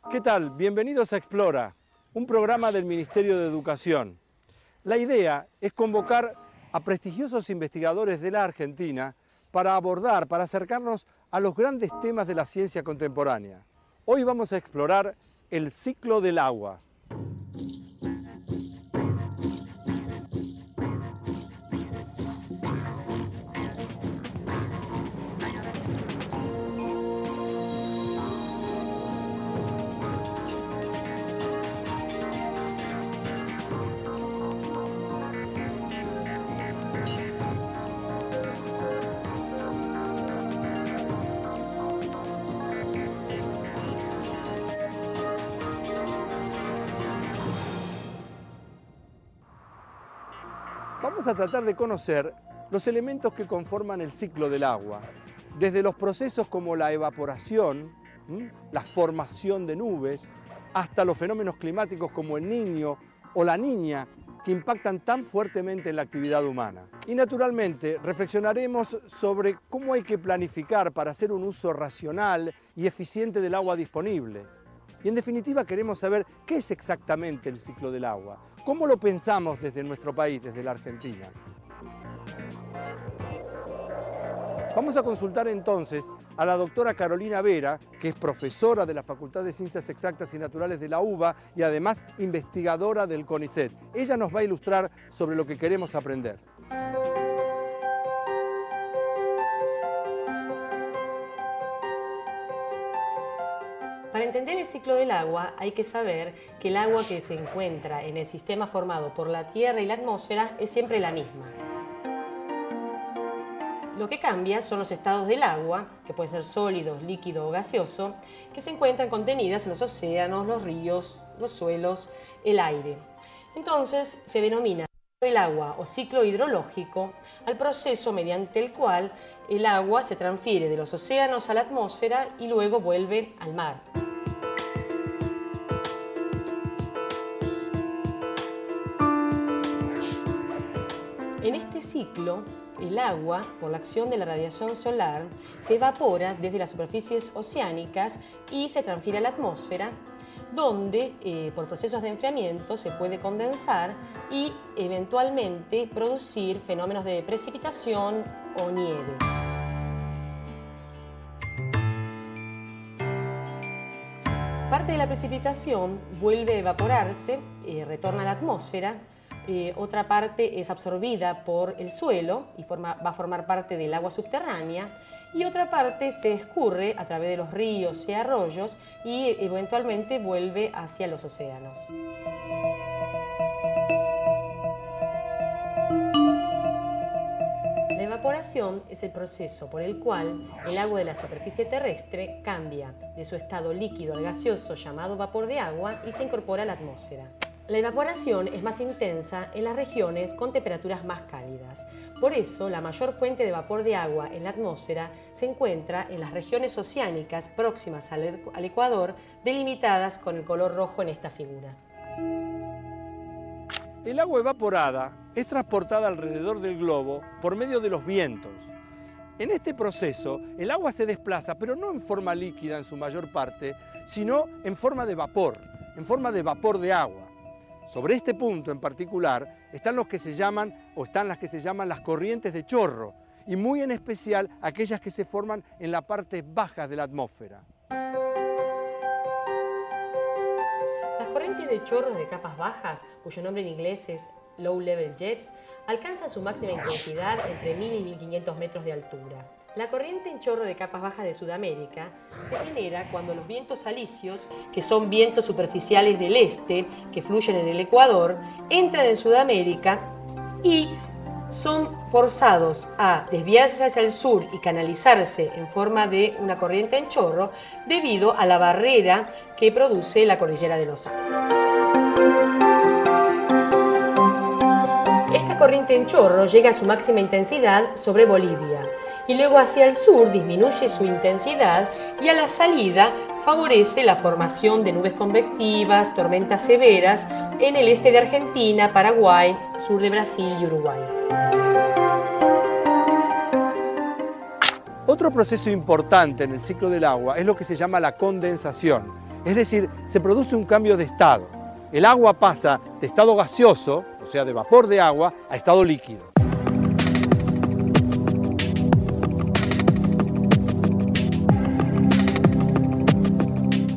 ¿Qué tal? Bienvenidos a Explora, un programa del Ministerio de Educación. La idea es convocar a prestigiosos investigadores de la Argentina para abordar, para acercarnos a los grandes temas de la ciencia contemporánea. Hoy vamos a explorar el ciclo del agua. Vamos a tratar de conocer los elementos que conforman el ciclo del agua, desde los procesos como la evaporación, la formación de nubes, hasta los fenómenos climáticos como el Niño o la Niña, que impactan tan fuertemente en la actividad humana. Y naturalmente reflexionaremos sobre cómo hay que planificar para hacer un uso racional y eficiente del agua disponible. Y en definitiva queremos saber qué es exactamente el ciclo del agua, cómo lo pensamos desde nuestro país, desde la Argentina. Vamos a consultar entonces a la doctora Carolina Vera, que es profesora de la Facultad de Ciencias Exactas y Naturales de la UBA y además investigadora del CONICET. Ella nos va a ilustrar sobre lo que queremos aprender. Para entender el ciclo del agua hay que saber que el agua que se encuentra en el sistema formado por la Tierra y la atmósfera es siempre la misma. Lo que cambia son los estados del agua, que pueden ser sólidos, líquido o gaseoso, que se encuentran contenidas en los océanos, los ríos, los suelos, el aire. Entonces se denomina el agua o ciclo hidrológico al proceso mediante el cual el agua se transfiere de los océanos a la atmósfera y luego vuelve al mar. En este ciclo, el agua, por la acción de la radiación solar, se evapora desde las superficies oceánicas y se transfiere a la atmósfera, donde por procesos de enfriamiento se puede condensar y eventualmente producir fenómenos de precipitación o nieve. Parte de la precipitación vuelve a evaporarse, retorna a la atmósfera. Otra parte es absorbida por el suelo y va a formar parte del agua subterránea, y otra parte se escurre a través de los ríos y arroyos y eventualmente vuelve hacia los océanos. La evaporación es el proceso por el cual el agua de la superficie terrestre cambia de su estado líquido al gaseoso llamado vapor de agua y se incorpora a la atmósfera. La evaporación es más intensa en las regiones con temperaturas más cálidas. Por eso, la mayor fuente de vapor de agua en la atmósfera se encuentra en las regiones oceánicas próximas al Ecuador, delimitadas con el color rojo en esta figura. El agua evaporada es transportada alrededor del globo por medio de los vientos. En este proceso, el agua se desplaza, pero no en forma líquida en su mayor parte, sino en forma de vapor de agua. Sobre este punto en particular están las que se llaman las corrientes de chorro, y muy en especial aquellas que se forman en las partes bajas de la atmósfera. Las corrientes de chorros de capas bajas, cuyo nombre en inglés es Low Level Jets, alcanzan su máxima intensidad entre 1000 y 1500 metros de altura. La corriente en chorro de capas bajas de Sudamérica se genera cuando los vientos alisios, que son vientos superficiales del este que fluyen en el Ecuador, entran en Sudamérica y son forzados a desviarse hacia el sur y canalizarse en forma de una corriente en chorro debido a la barrera que produce la cordillera de los Andes. Esta corriente en chorro llega a su máxima intensidad sobre Bolivia y luego hacia el sur disminuye su intensidad y a la salida favorece la formación de nubes convectivas, tormentas severas en el este de Argentina, Paraguay, sur de Brasil y Uruguay. Otro proceso importante en el ciclo del agua es lo que se llama la condensación. Es decir, se produce un cambio de estado. El agua pasa de estado gaseoso, o sea, de vapor de agua, a estado líquido.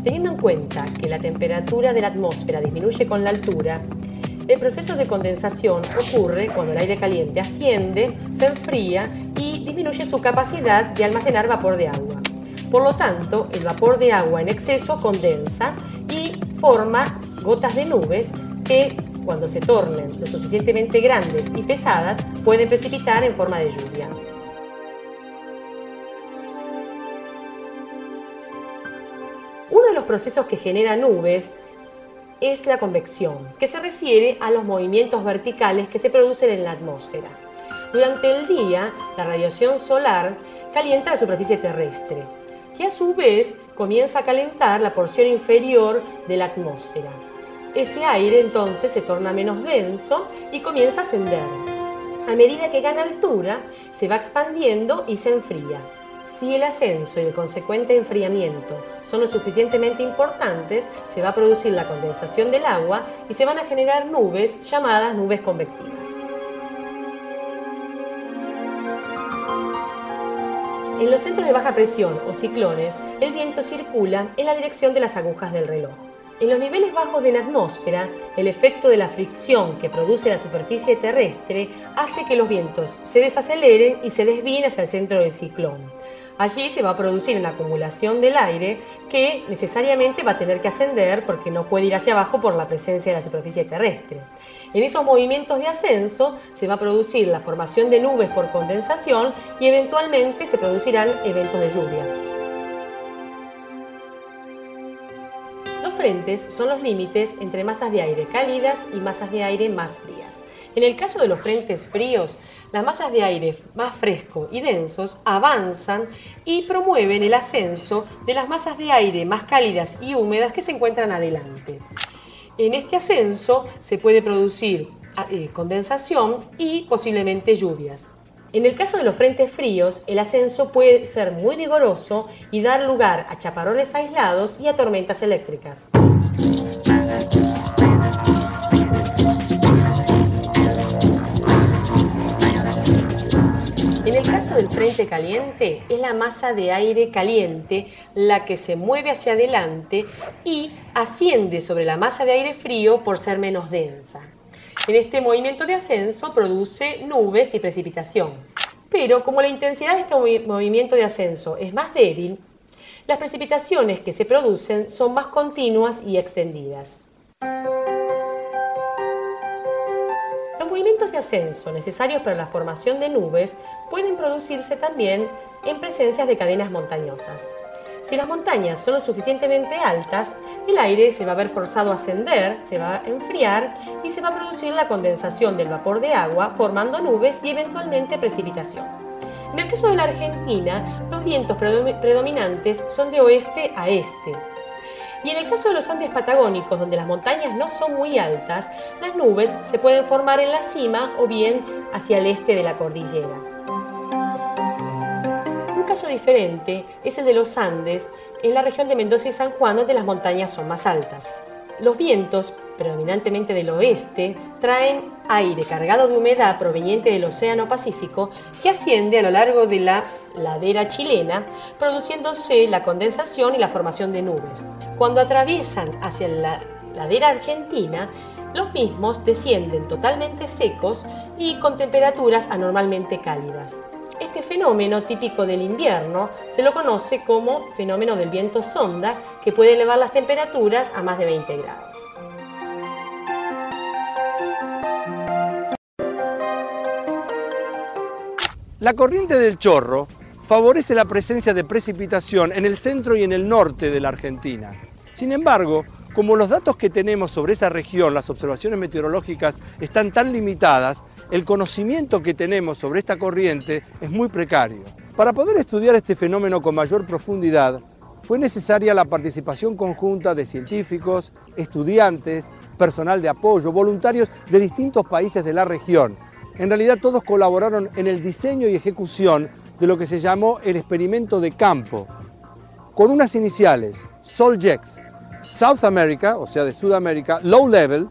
Teniendo en cuenta que la temperatura de la atmósfera disminuye con la altura, el proceso de condensación ocurre cuando el aire caliente asciende, se enfría y disminuye su capacidad de almacenar vapor de agua. Por lo tanto, el vapor de agua en exceso condensa y forma gotas de nubes que, cuando se tornen lo suficientemente grandes y pesadas, pueden precipitar en forma de lluvia. Uno de los procesos que genera nubes es la convección, que se refiere a los movimientos verticales que se producen en la atmósfera. Durante el día, la radiación solar calienta la superficie terrestre, que a su vez comienza a calentar la porción inferior de la atmósfera. Ese aire entonces se torna menos denso y comienza a ascender. A medida que gana altura, se va expandiendo y se enfría. Si el ascenso y el consecuente enfriamiento son lo suficientemente importantes, se va a producir la condensación del agua y se van a generar nubes llamadas nubes convectivas. En los centros de baja presión o ciclones, el viento circula en la dirección de las agujas del reloj. En los niveles bajos de la atmósfera, el efecto de la fricción que produce la superficie terrestre hace que los vientos se desaceleren y se desvíen hacia el centro del ciclón. Allí se va a producir una acumulación del aire que necesariamente va a tener que ascender porque no puede ir hacia abajo por la presencia de la superficie terrestre. En esos movimientos de ascenso se va a producir la formación de nubes por condensación y eventualmente se producirán eventos de lluvia. Los frentes son los límites entre masas de aire cálidas y masas de aire más frías. En el caso de los frentes fríos, las masas de aire más fresco y densos avanzan y promueven el ascenso de las masas de aire más cálidas y húmedas que se encuentran adelante. En este ascenso se puede producir condensación y posiblemente lluvias. En el caso de los frentes fríos, el ascenso puede ser muy vigoroso y dar lugar a chaparrones aislados y a tormentas eléctricas. En el caso del frente caliente, es la masa de aire caliente la que se mueve hacia adelante y asciende sobre la masa de aire frío por ser menos densa. En este movimiento de ascenso produce nubes y precipitación. Pero como la intensidad de este movimiento de ascenso es más débil, las precipitaciones que se producen son más continuas y extendidas. Los movimientos de ascenso necesarios para la formación de nubes pueden producirse también en presencias de cadenas montañosas. Si las montañas son lo suficientemente altas, el aire se va a ver forzado a ascender, se va a enfriar y se va a producir la condensación del vapor de agua, formando nubes y eventualmente precipitación. En el caso de la Argentina, los vientos predominantes son de oeste a este. Y en el caso de los Andes patagónicos, donde las montañas no son muy altas, las nubes se pueden formar en la cima o bien hacia el este de la cordillera. Un caso diferente es el de los Andes, en la región de Mendoza y San Juan, donde las montañas son más altas. Los vientos, predominantemente del oeste, traen aire cargado de humedad proveniente del Océano Pacífico que asciende a lo largo de la ladera chilena, produciéndose la condensación y la formación de nubes. Cuando atraviesan hacia la ladera argentina, los mismos descienden totalmente secos y con temperaturas anormalmente cálidas. Este fenómeno típico del invierno se lo conoce como fenómeno del viento sonda, que puede elevar las temperaturas a más de 20 grados. La corriente del chorro favorece la presencia de precipitación en el centro y en el norte de la Argentina. Sin embargo, como los datos que tenemos sobre esa región, las observaciones meteorológicas, están tan limitadas, el conocimiento que tenemos sobre esta corriente es muy precario. Para poder estudiar este fenómeno con mayor profundidad, fue necesaria la participación conjunta de científicos, estudiantes, personal de apoyo, voluntarios de distintos países de la región. En realidad todos colaboraron en el diseño y ejecución de lo que se llamó el experimento de campo, con unas iniciales, SOLJEX, South America, o sea de Sudamérica, Low Level,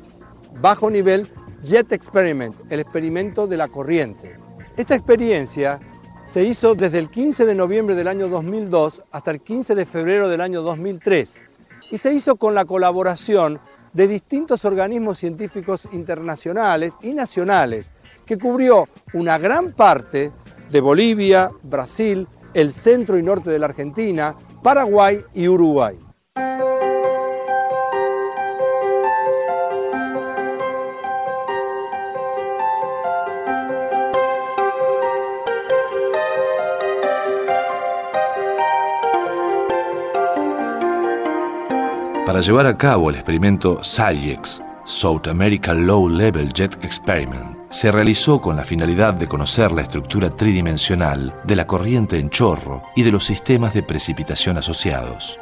bajo nivel, Jet Experiment, el experimento de la corriente. Esta experiencia se hizo desde el 15 de noviembre del año 2002 hasta el 15 de febrero del año 2003 y se hizo con la colaboración de distintos organismos científicos internacionales y nacionales que cubrió una gran parte de Bolivia, Brasil, el centro y norte de la Argentina, Paraguay y Uruguay. Para llevar a cabo el experimento SALJEX, South American Low Level Jet Experiment, se realizó con la finalidad de conocer la estructura tridimensional de la corriente en chorro y de los sistemas de precipitación asociados.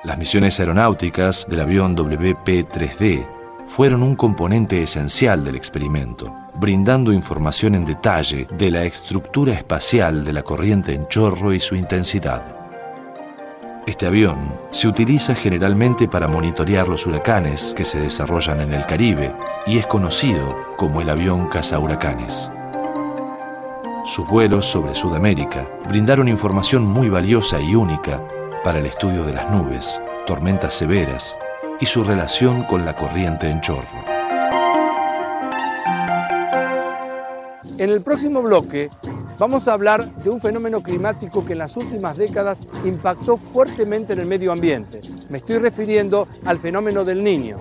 Las misiones aeronáuticas del avión WP-3D fueron un componente esencial del experimento, brindando información en detalle de la estructura espacial de la corriente en chorro y su intensidad. Este avión se utiliza generalmente para monitorear los huracanes que se desarrollan en el Caribe y es conocido como el avión cazahuracanes. Sus vuelos sobre Sudamérica brindaron información muy valiosa y única para el estudio de las nubes, tormentas severas y su relación con la corriente en chorro. En el próximo bloque vamos a hablar de un fenómeno climático que en las últimas décadas impactó fuertemente en el medio ambiente. Me estoy refiriendo al fenómeno del Niño.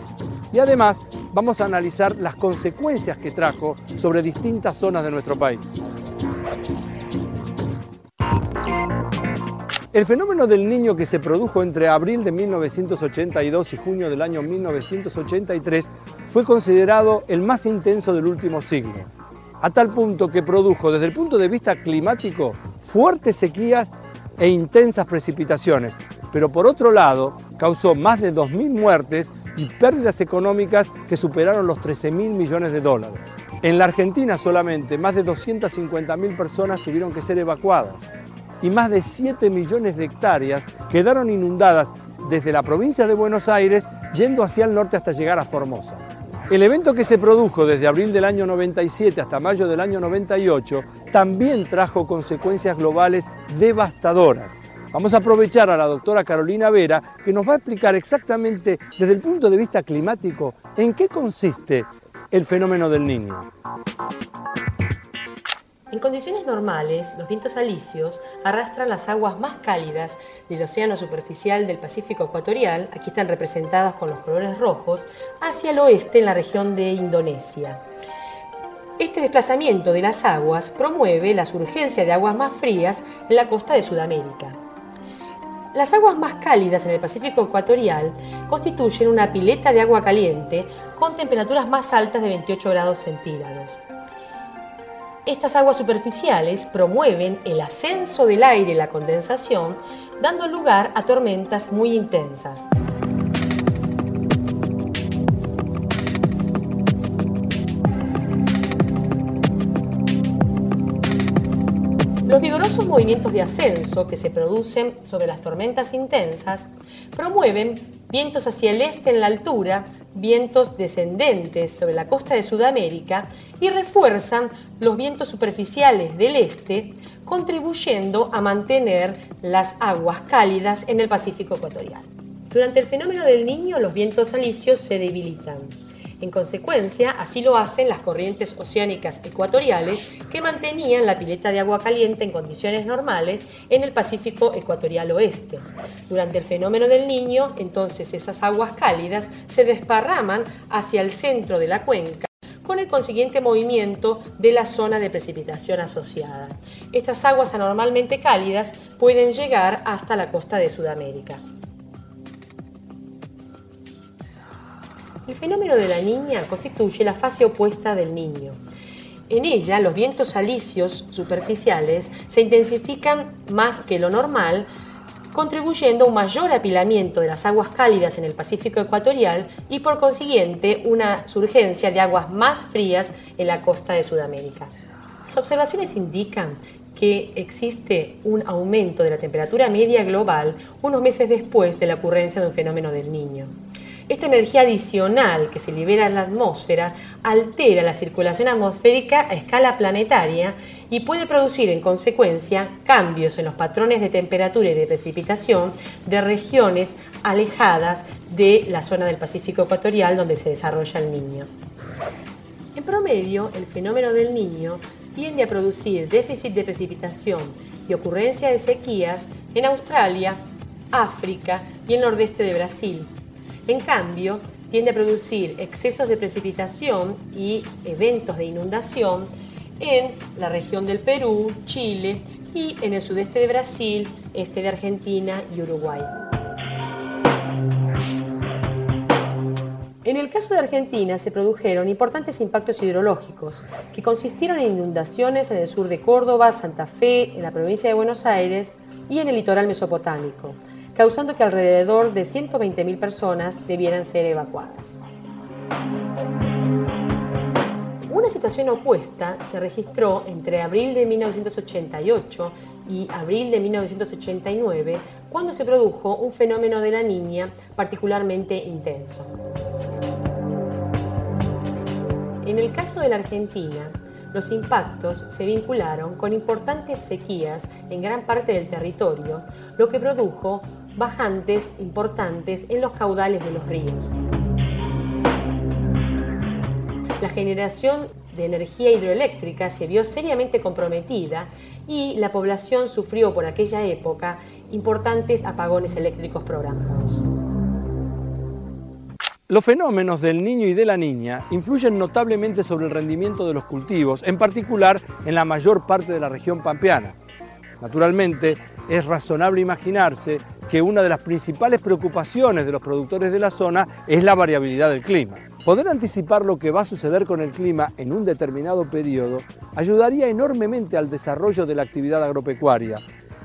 Y además vamos a analizar las consecuencias que trajo sobre distintas zonas de nuestro país. El fenómeno del Niño, que se produjo entre abril de 1982 y junio del año 1983, fue considerado el más intenso del último siglo, a tal punto que produjo, desde el punto de vista climático, fuertes sequías e intensas precipitaciones, pero por otro lado causó más de 2.000 muertes y pérdidas económicas que superaron los 13.000 millones de dólares. En la Argentina solamente más de 250.000 personas tuvieron que ser evacuadas y más de 7 millones de hectáreas quedaron inundadas desde la provincia de Buenos Aires yendo hacia el norte hasta llegar a Formosa. El evento, que se produjo desde abril del año 97 hasta mayo del año 98, también trajo consecuencias globales devastadoras. Vamos a aprovechar a la doctora Carolina Vera, que nos va a explicar exactamente desde el punto de vista climático en qué consiste el fenómeno del Niño. En condiciones normales, los vientos alisios arrastran las aguas más cálidas del océano superficial del Pacífico ecuatorial, aquí están representadas con los colores rojos, hacia el oeste en la región de Indonesia. Este desplazamiento de las aguas promueve la surgencia de aguas más frías en la costa de Sudamérica. Las aguas más cálidas en el Pacífico ecuatorial constituyen una pileta de agua caliente con temperaturas más altas de 28 grados centígrados. Estas aguas superficiales promueven el ascenso del aire y la condensación, dando lugar a tormentas muy intensas. Los vigorosos movimientos de ascenso que se producen sobre las tormentas intensas promueven vientos hacia el este en la altura, vientos descendentes sobre la costa de Sudamérica y refuerzan los vientos superficiales del este, contribuyendo a mantener las aguas cálidas en el Pacífico ecuatorial. Durante el fenómeno del Niño, los vientos alisios se debilitan. En consecuencia, así lo hacen las corrientes oceánicas ecuatoriales que mantenían la pileta de agua caliente en condiciones normales en el Pacífico ecuatorial oeste. Durante el fenómeno del Niño, entonces esas aguas cálidas se desparraman hacia el centro de la cuenca, con el consiguiente movimiento de la zona de precipitación asociada. Estas aguas anormalmente cálidas pueden llegar hasta la costa de Sudamérica. El fenómeno de la Niña constituye la fase opuesta del Niño. En ella, los vientos alisios superficiales se intensifican más que lo normal, contribuyendo a un mayor apilamiento de las aguas cálidas en el Pacífico ecuatorial y, por consiguiente, una surgencia de aguas más frías en la costa de Sudamérica. Las observaciones indican que existe un aumento de la temperatura media global unos meses después de la ocurrencia de un fenómeno del Niño. Esta energía adicional que se libera en la atmósfera altera la circulación atmosférica a escala planetaria y puede producir en consecuencia cambios en los patrones de temperatura y de precipitación de regiones alejadas de la zona del Pacífico ecuatorial donde se desarrolla el Niño. En promedio, el fenómeno del Niño tiende a producir déficit de precipitación y ocurrencia de sequías en Australia, África y el nordeste de Brasil. En cambio, tiende a producir excesos de precipitación y eventos de inundación en la región del Perú, Chile y en el sudeste de Brasil, este de Argentina y Uruguay. En el caso de Argentina se produjeron importantes impactos hidrológicos que consistieron en inundaciones en el sur de Córdoba, Santa Fe, en la provincia de Buenos Aires y en el litoral mesopotámico, causando que alrededor de 120.000 personas debieran ser evacuadas. Una situación opuesta se registró entre abril de 1988 y abril de 1989, cuando se produjo un fenómeno de la Niña particularmente intenso. En el caso de la Argentina, los impactos se vincularon con importantes sequías en gran parte del territorio, lo que produjo bajantes importantes en los caudales de los ríos. La generación de energía hidroeléctrica se vio seriamente comprometida y la población sufrió por aquella época importantes apagones eléctricos programados. Los fenómenos del Niño y de la Niña influyen notablemente sobre el rendimiento de los cultivos, en particular en la mayor parte de la región pampeana. Naturalmente, es razonable imaginarse que una de las principales preocupaciones de los productores de la zona es la variabilidad del clima. Poder anticipar lo que va a suceder con el clima en un determinado periodo ayudaría enormemente al desarrollo de la actividad agropecuaria.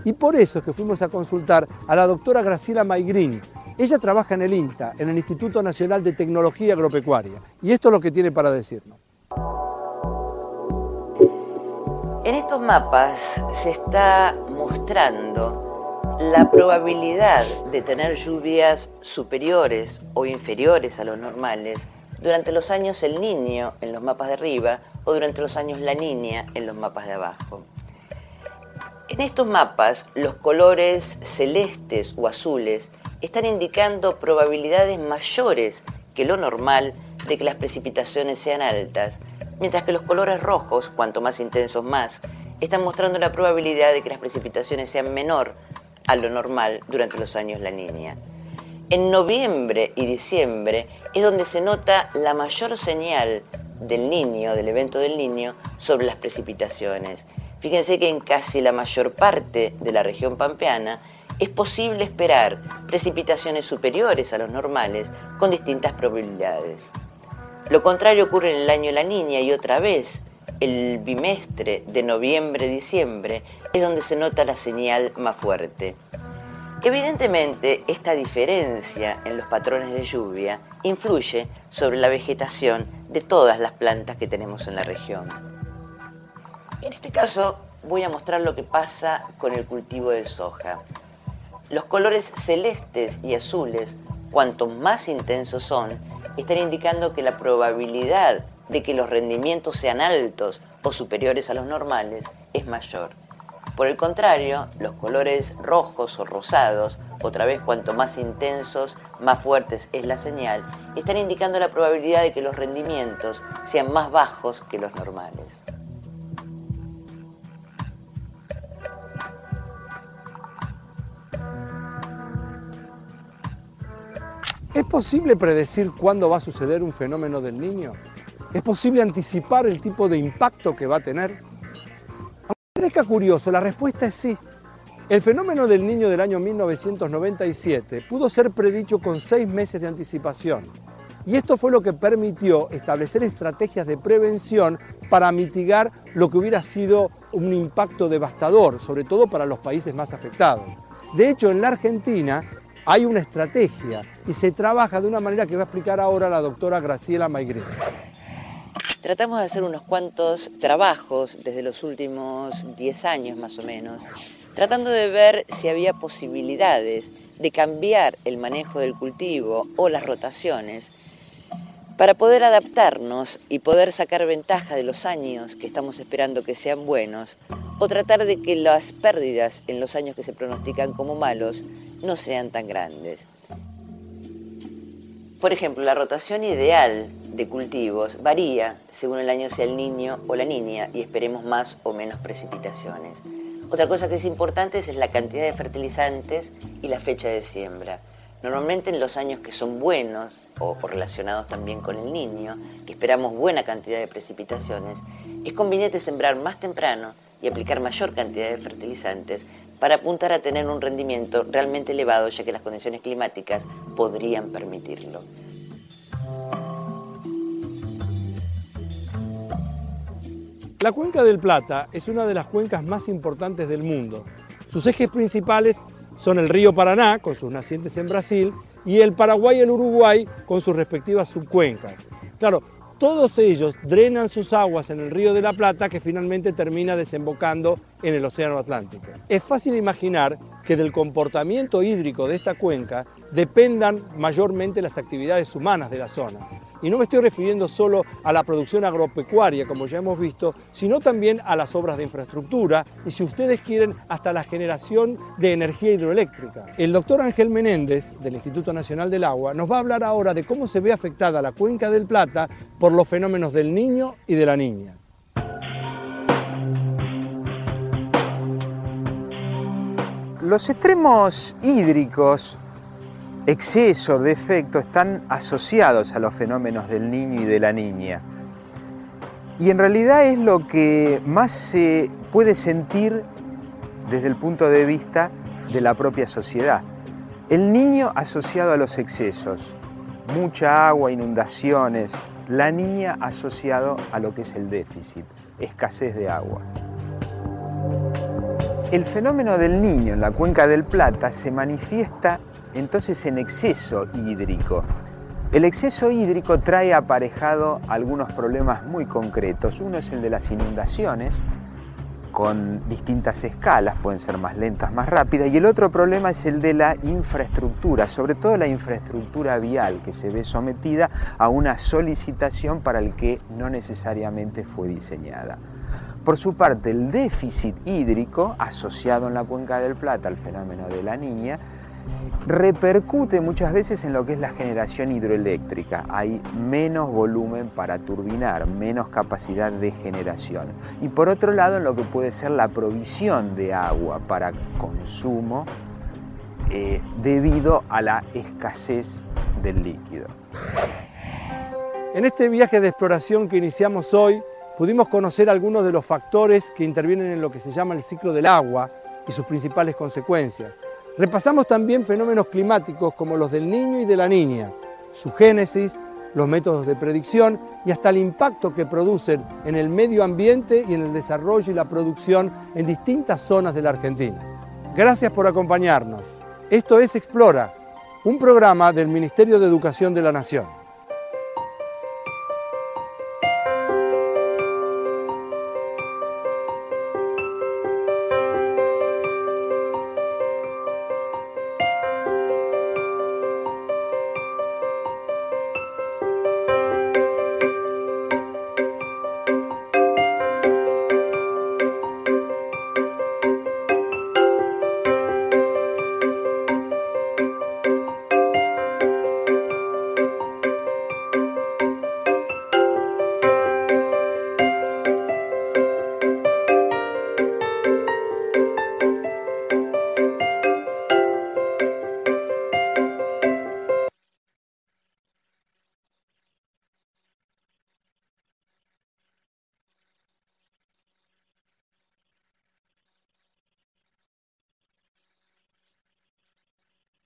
Y por eso es que fuimos a consultar a la doctora Graciela Maigrín. Ella trabaja en el INTA, en el Instituto Nacional de Tecnología Agropecuaria. Y esto es lo que tiene para decirnos. En estos mapas se está mostrando la probabilidad de tener lluvias superiores o inferiores a los normales durante los años El Niño en los mapas de arriba o durante los años La Niña en los mapas de abajo. En estos mapas, los colores celestes o azules están indicando probabilidades mayores que lo normal de que las precipitaciones sean altas, mientras que los colores rojos, cuanto más intensos más, están mostrando la probabilidad de que las precipitaciones sean menor a lo normal durante los años La Niña. En noviembre y diciembre es donde se nota la mayor señal del Niño, del evento del Niño, sobre las precipitaciones. Fíjense que en casi la mayor parte de la región pampeana es posible esperar precipitaciones superiores a los normales con distintas probabilidades. Lo contrario ocurre en el año La Niña y otra vez el bimestre de noviembre-diciembre es donde se nota la señal más fuerte. Evidentemente, esta diferencia en los patrones de lluvia influye sobre la vegetación de todas las plantas que tenemos en la región. En este caso, voy a mostrar lo que pasa con el cultivo de soja. Los colores celestes y azules, cuanto más intensos son, están indicando que la probabilidad de que los rendimientos sean altos o superiores a los normales es mayor. Por el contrario, los colores rojos o rosados, otra vez cuanto más intensos, más fuertes es la señal, están indicando la probabilidad de que los rendimientos sean más bajos que los normales. ¿Es posible predecir cuándo va a suceder un fenómeno del Niño? ¿Es posible anticipar el tipo de impacto que va a tener? Aunque parezca curioso, la respuesta es sí. El fenómeno del Niño del año 1997 pudo ser predicho con 6 meses de anticipación. Y esto fue lo que permitió establecer estrategias de prevención para mitigar lo que hubiera sido un impacto devastador, sobre todo para los países más afectados. De hecho, en la Argentina hay una estrategia y se trabaja de una manera que va a explicar ahora la doctora Graciela Maigrín. tratamos de hacer unos cuantos trabajos desde los últimos 10 años más o menos, tratando de ver si había posibilidades de cambiar el manejo del cultivo o las rotaciones para poder adaptarnos y poder sacar ventaja de los años que estamos esperando que sean buenos, o tratar de que las pérdidas en los años que se pronostican como malos no sean tan grandes. Por ejemplo, la rotación ideal de cultivos varía según el año sea el niño o la niña y esperemos más o menos precipitaciones. Otra cosa que es importante es la cantidad de fertilizantes y la fecha de siembra. Normalmente en los años que son buenos o relacionados también con el niño, que esperamos buena cantidad de precipitaciones, es conveniente sembrar más temprano y aplicar mayor cantidad de fertilizantes para apuntar a tener un rendimiento realmente elevado, ya que las condiciones climáticas podrían permitirlo. La Cuenca del Plata es una de las cuencas más importantes del mundo. Sus ejes principales son el río Paraná, con sus nacientes en Brasil, y el Paraguay y el Uruguay, con sus respectivas subcuencas. Claro, todos ellos drenan sus aguas en el río de la Plata, que finalmente termina desembocando en el Océano Atlántico. Es fácil imaginar que del comportamiento hídrico de esta cuenca dependan mayormente las actividades humanas de la zona. Y no me estoy refiriendo solo a la producción agropecuaria, como ya hemos visto, sino también a las obras de infraestructura y, si ustedes quieren, hasta la generación de energía hidroeléctrica. El doctor Ángel Menéndez, del Instituto Nacional del Agua, nos va a hablar ahora de cómo se ve afectada la Cuenca del Plata por los fenómenos del Niño y de la Niña. Los extremos hídricos, exceso, defecto, están asociados a los fenómenos del niño y de la niña. Y en realidad es lo que más se puede sentir desde el punto de vista de la propia sociedad. El niño asociado a los excesos, mucha agua, inundaciones. La niña asociado a lo que es el déficit, escasez de agua. El fenómeno del niño en la Cuenca del Plata se manifiesta entonces en exceso hídrico. El exceso hídrico trae aparejado algunos problemas muy concretos. Uno es el de las inundaciones, con distintas escalas, pueden ser más lentas, más rápidas, y el otro problema es el de la infraestructura, sobre todo la infraestructura vial, que se ve sometida a una solicitación para el que no necesariamente fue diseñada. Por su parte, el déficit hídrico, asociado en la Cuenca del Plata al fenómeno de la niña, repercute muchas veces en lo que es la generación hidroeléctrica. Hay menos volumen para turbinar, menos capacidad de generación. Y por otro lado, en lo que puede ser la provisión de agua para consumo debido a la escasez del líquido. En este viaje de exploración que iniciamos hoy, pudimos conocer algunos de los factores que intervienen en lo que se llama el ciclo del agua y sus principales consecuencias. Repasamos también fenómenos climáticos como los del niño y de la niña, su génesis, los métodos de predicción y hasta el impacto que producen en el medio ambiente y en el desarrollo y la producción en distintas zonas de la Argentina. Gracias por acompañarnos. Esto es Explora, un programa del Ministerio de Educación de la Nación.